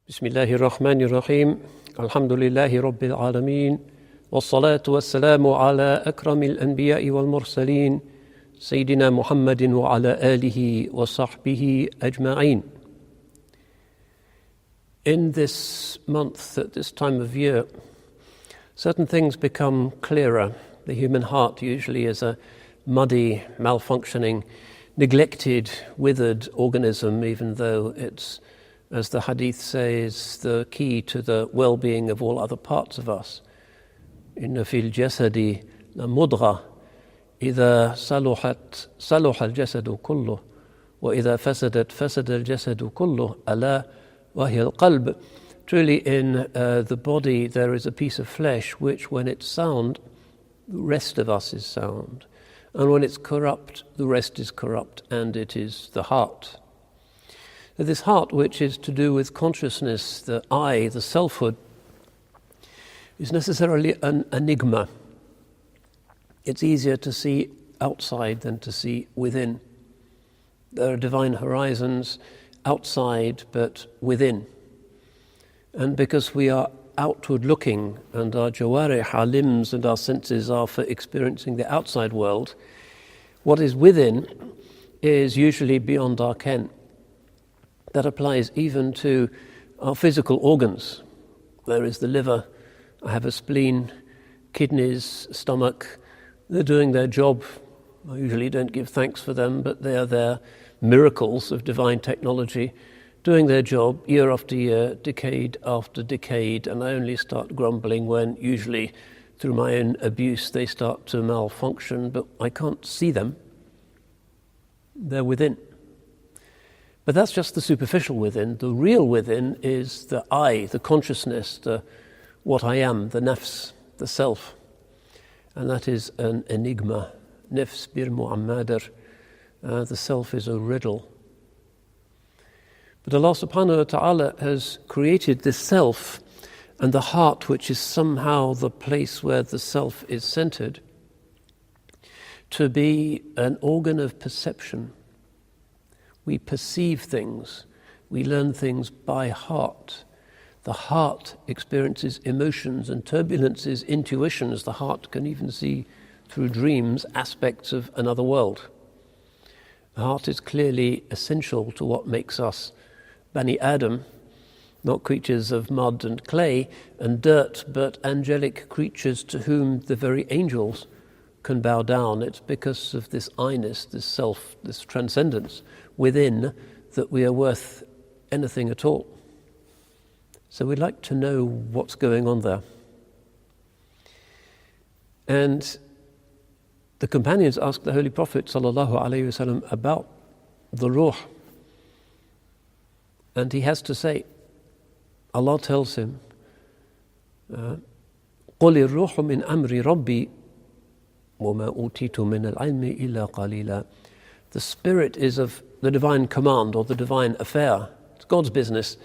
بسم الله الرحمن الرحيم الحمد لله رب العالمين والصلاة والسلام على أكرم الأنبياء والمرسلين سيدنا محمد وعلى آله وصحبه أجمعين. In this month, at this time of year, certain things become clearer. The human heart usually is a muddy, malfunctioning, neglected, withered organism, even though it's, as the Hadith says, the key to the well-being of all other parts of us. إن في الجسد لمضغة إذا صلح الجسد كله وإذا فسدت فسد الجسد كله ألا وهي القلب. Truly in the body there is a piece of flesh which when it's sound, the rest of us is sound. And when it's corrupt, the rest is corrupt, and it is the heart. This heart, which is to do with consciousness, the I, the selfhood, is necessarily an enigma. It's easier to see outside than to see within. There are divine horizons outside but within. And because we are outward looking and our jawarih, our limbs and our senses are for experiencing the outside world, what is within is usually beyond our ken. That applies even to our physical organs. There is the liver, I have a spleen, kidneys, stomach. They're doing their job. I usually don't give thanks for them, but they are there, miracles of divine technology, doing their job year after year, decade after decade, and I only start grumbling when, usually through my own abuse, they start to malfunction, but I can't see them. They're within. But that's just the superficial within. The real within is the I, the consciousness, the what I am, the nafs, the self. And that is an enigma. Nafs bir mu'ammadar. The self is a riddle. But Allah subhanahu wa ta'ala has created this self and the heart, which is somehow the place where the self is centered, to be an organ of perception. We perceive things, we learn things by heart. The heart experiences emotions and turbulences, intuitions. The heart can even see through dreams aspects of another world. The heart is clearly essential to what makes us Bani Adam, not creatures of mud and clay and dirt, but angelic creatures to whom the very angels can bow down. It's because of this I-ness, this self, this transcendence within that we are worth anything at all. So we'd like to know what's going on there. And the companions asked the Holy Prophet ﷺ about the ruh. And he has to say, Allah tells him, قُلِ الرُّوحُ مِنْ أَمْرِ رَبِّي وَمَا أُوتِيتُ مِنَ الْعِلْمِ إِلَّا قَلِيلًا. The spirit is of the divine command or the divine affair. It's God's business.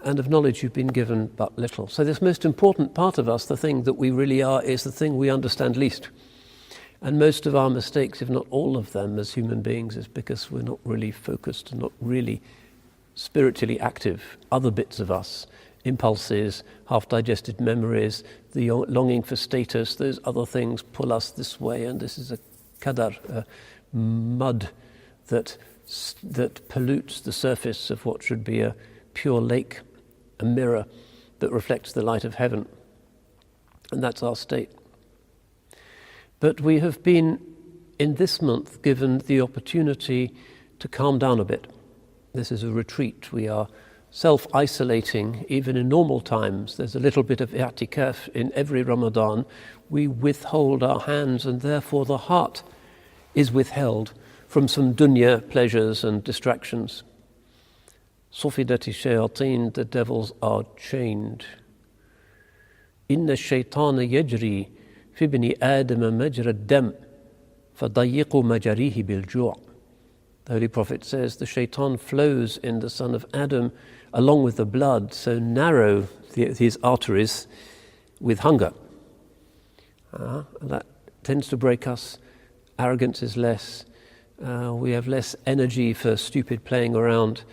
And of knowledge you've been given but little. So this most important part of us, the thing that we really are, is the thing we understand least. And most of our mistakes, if not all of them as human beings, is because we're not really focused and not really spiritually active. Other bits of us, impulses, half-digested memories, the longing for status, those other things pull us this way, and this is a qadar, a mud that pollutes the surface of what should be a pure lake, a mirror that reflects the light of heaven. And that's our state. But we have been, in this month, given the opportunity to calm down a bit. This is a retreat. We are self-isolating, even in normal times. There's a little bit of i'tikaf in every Ramadan. We withhold our hands, and therefore the heart is withheld from some dunya pleasures and distractions. Sufidati shayateen, the devils are chained. Inna shaytana yajri fi ibni Adama majra dam fadayiqu majarihi bil ju'. The Holy Prophet says the shaitan flows in the son of Adam along with the blood, so narrow his arteries with hunger. And that tends to break us. Arrogance is less. We have less energy for stupid playing around.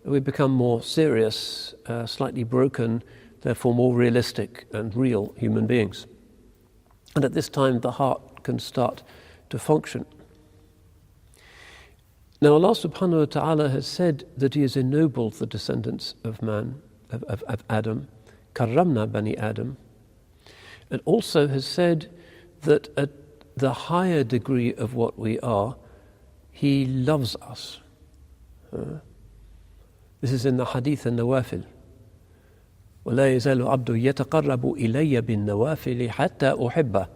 we become more serious, slightly broken, therefore more realistic and real human beings. And at this time, the heart can start to function. Now, Allah subhanahu wa ta'ala has said that He has ennobled the descendants of man, of Adam, karramna bani Adam, and also has said that at the higher degree of what we are, He loves us. This is in the Hadith and Nawafil. وَلَا يَزَالُ عَبْدُ يَتَقَرَّبُ إِلَيَّ بِالنَّوَافِلِ حَتَّى أُحِبَّهُ.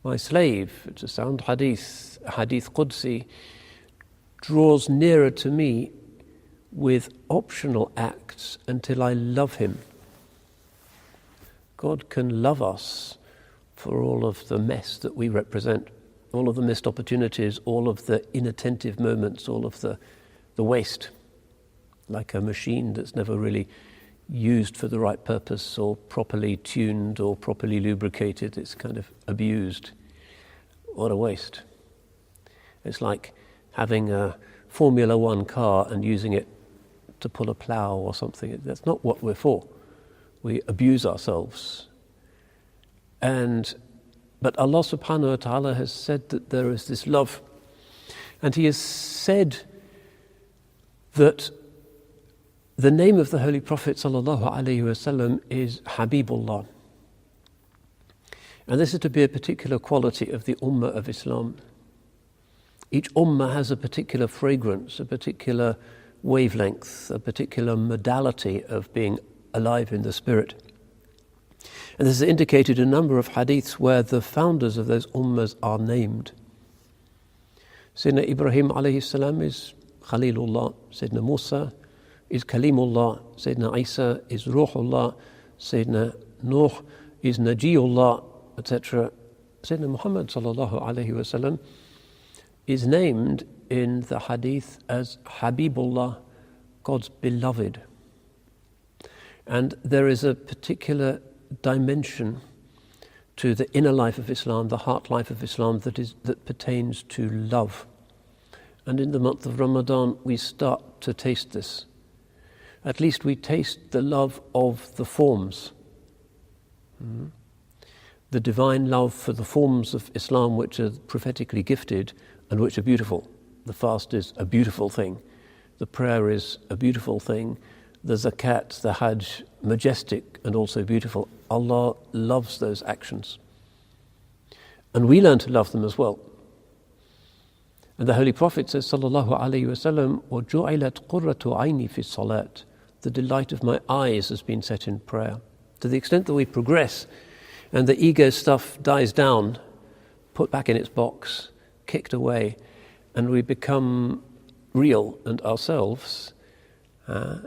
My slave, it's a sound hadith, a hadith Qudsi, draws nearer to me with optional acts until I love him. God can love us for all of the mess that we represent, all of the missed opportunities, all of the inattentive moments, all of the waste, like a machine that's never really used for the right purpose or properly tuned or properly lubricated. It's kind of abused. What a waste. It's like having a Formula One car and using it to pull a plough or something. That's not what we're for. We abuse ourselves. But Allah subhanahu wa ta'ala has said that there is this love. And He has said that the name of the Holy Prophet sallallahu alaihi wasallam is habibullah. And this is to be a particular quality of the ummah of Islam. Each ummah has a particular fragrance, a particular wavelength, a particular modality of being alive in the spirit. And this is indicated in a number of hadiths where the founders of those ummahs are named. Sayyidina Ibrahim alayhi salam is Khalilullah, Sayyidina Musa is Kalimullah, Sayyidina Isa is Ruhullah, Sayyidina Nuh is Najiyullah, etc. Sayyidina Muhammad sallallahu alayhi wasallam is named in the hadith as Habibullah, God's beloved. And there is a particular dimension to the inner life of Islam, the heart life of Islam that pertains to love. And in the month of Ramadan, we start to taste this. At least we taste the love of the forms. The divine love for the forms of Islam which are prophetically gifted and which are beautiful. The fast is a beautiful thing. The prayer is a beautiful thing. The zakat, the hajj, majestic and also beautiful. Allah loves those actions. And we learn to love them as well. And the Holy Prophet says, sallallahu alayhi wasallam, وَجُعِلَتْ قُرَّةُ عَيْنِي فِي الصَّلَاةِ. The delight of my eyes has been set in prayer. To the extent that we progress and the ego stuff dies down, put back in its box, kicked away, and we become real and ourselves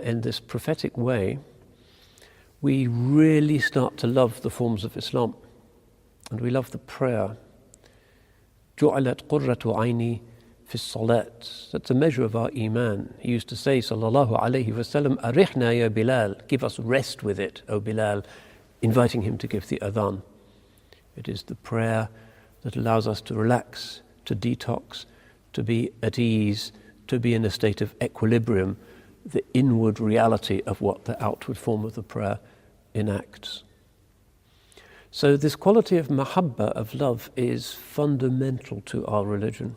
in this prophetic way, we really start to love the forms of Islam. And we love the prayer. جُعِلَتْ قُرَّةُ عَيْنِي فِي الصَّلَاةِ. That's a measure of our iman. He used to say, sallallahu alayhi wasallam, أَرِحْنَا يَا Bilal. Give us rest with it, O Bilal, inviting him to give the adhan. It is the prayer that allows us to relax, to detox, to be at ease, to be in a state of equilibrium, the inward reality of what the outward form of the prayer enacts. So this quality of mahabba, of love, is fundamental to our religion.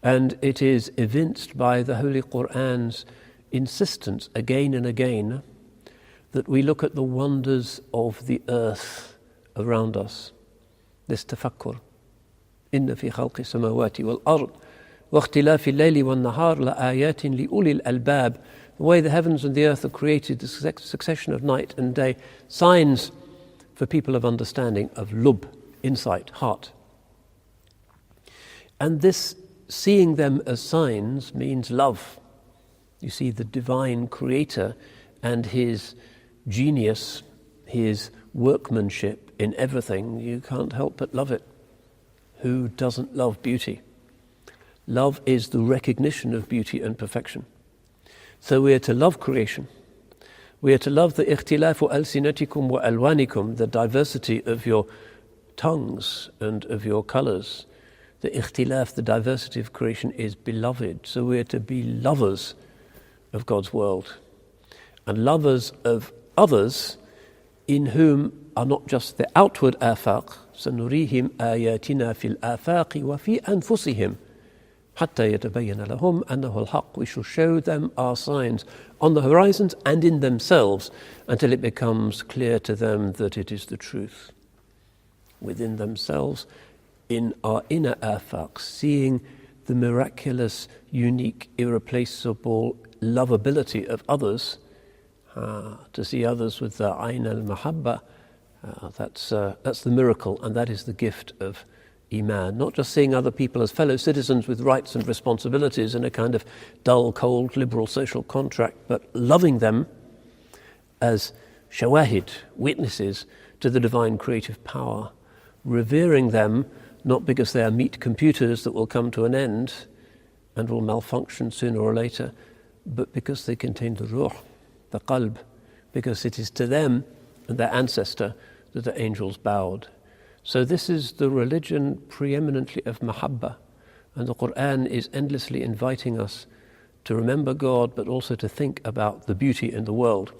And it is evinced by the Holy Qur'an's insistence again and again that we look at the wonders of the earth around us. This tafakkur. إِنَّ فِي خَلْقِ السَّمَاوَاتِ وَالْأَرْضِ وَاخْتِلَافِ اللَّيْلِ وَالنَّهَارِ لَآيَاتٍ لِأُولِي الْأَلْبَابِ. The way the heavens and the earth are created, the succession of night and day, signs for people of understanding, of lub, insight, heart. And this seeing them as signs means love. You see the divine creator and his genius, his workmanship in everything, you can't help but love it. Who doesn't love beauty? Love is the recognition of beauty and perfection. So we are to love creation. We are to love the ikhtilafu alsinatikum wa alwanikum, the diversity of your tongues and of your colors. The ikhtilaf, the diversity of creation, is beloved. So we are to be lovers of God's world, and lovers of others in whom are not just the outward afaq, سَنُرِيهِمْ آيَاتِنَا فِي الْآفَاقِ وَفِي أَنفُسِهِمْ حَتَّى يَتَبَيَّنَ لَهُمْ أَنَّهُ الْحَقُّ. We shall show them our signs on the horizons and in themselves until it becomes clear to them that it is the truth. Within themselves, in our inner afaq, seeing the miraculous, unique, irreplaceable lovability of others, to see others with the ayn al-mahabba, that's the miracle, and that is the gift of Iman. Not just seeing other people as fellow citizens with rights and responsibilities in a kind of dull, cold, liberal social contract, but loving them as shawahid, witnesses to the divine creative power, revering them not because they are meat computers that will come to an end and will malfunction sooner or later, but because they contain the ruh, the qalb, because it is to them and their ancestor that the angels bowed. So this is the religion preeminently of mahabba, and the Quran is endlessly inviting us to remember God, but also to think about the beauty in the world.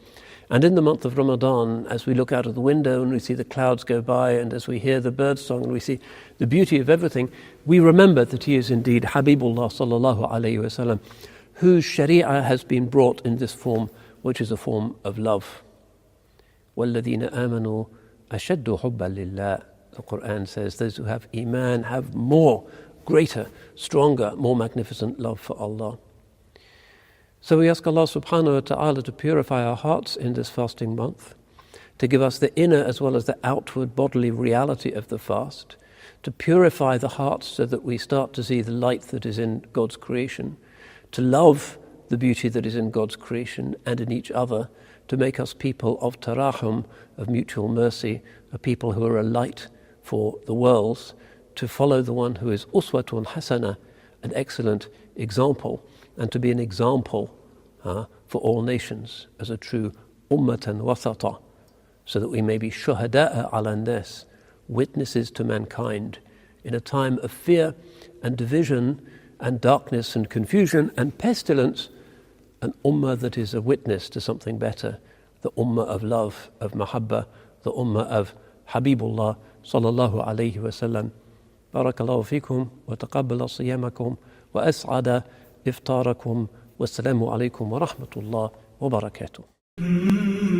And in the month of Ramadan, as we look out of the window and we see the clouds go by, and as we hear the bird song and we see the beauty of everything, we remember that he is indeed habibullah sallallahu alayhi wasallam, whose sharia has been brought in this form, which is a form of love. وَالَّذِينَ آمَنُوا أَشَدُّ حُبًّا لِلَّهِ. The Quran says those who have Iman have more, greater, stronger, more magnificent love for Allah. So we ask Allah subhanahu wa ta'ala to purify our hearts in this fasting month, to give us the inner as well as the outward bodily reality of the fast, to purify the hearts so that we start to see the light that is in God's creation, to love the beauty that is in God's creation and in each other, to make us people of tarahum, of mutual mercy, a people who are a light for the worlds, to follow the one who is uswatun hasana, an excellent example, and to be an example for all nations as a true ummatan wasata, so that we may be shuhada'a ala nas, witnesses to mankind in a time of fear and division and darkness and confusion and pestilence, an ummah that is a witness to something better, the ummah of love, of mahabba, the ummah of habibullah sallallahu alayhi wasallam. Barakallahu fikum wa taqabbala siyamakum wa as'ada iftarakum. Wassalamu alaikum wa rahmatullah wa barakatuh.